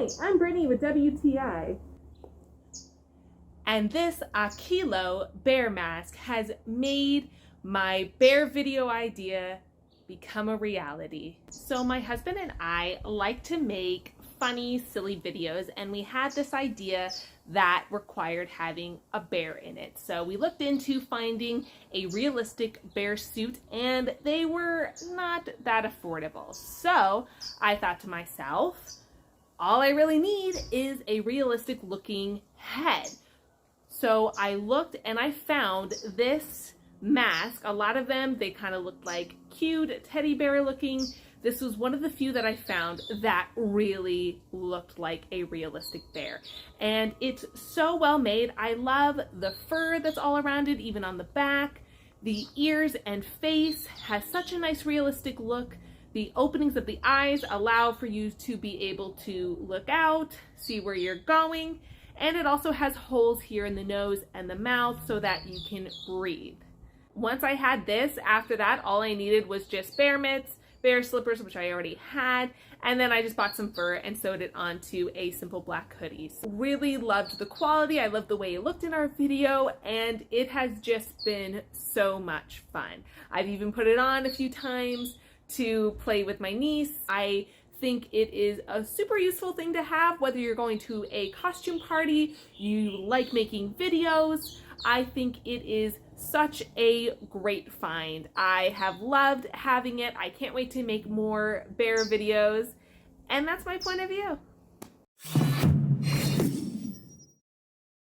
Hi, I'm Brittany with WTI. And this AQKILO bear mask has made my bear video idea become a reality. So my husband and I like to make funny, silly videos, and we had this idea that required having a bear in it. So we looked into finding a realistic bear suit, and they were not that affordable. So I thought to myself, all I really need is a realistic looking head. So I looked and I found this mask. A lot of them, they kind of looked like cute teddy bear looking. This was one of the few that I found that really looked like a realistic bear. And it's so well made. I love the fur that's all around it, even on the back. The ears and face has such a nice realistic look. The openings of the eyes allow for you to be able to look out, see where you're going. And it also has holes here in the nose and the mouth so that you can breathe. Once I had this, after that, all I needed was just bear mitts, bear slippers, which I already had, and then I just bought some fur and sewed it onto a simple black hoodie. So really loved the quality. I loved the way it looked in our video, and it has just been so much fun. I've even put it on a few times to play with my niece. I think it is a super useful thing to have, whether you're going to a costume party, you like making videos. I think it is such a great find. I have loved having it. I can't wait to make more bear videos, and that's my point of view.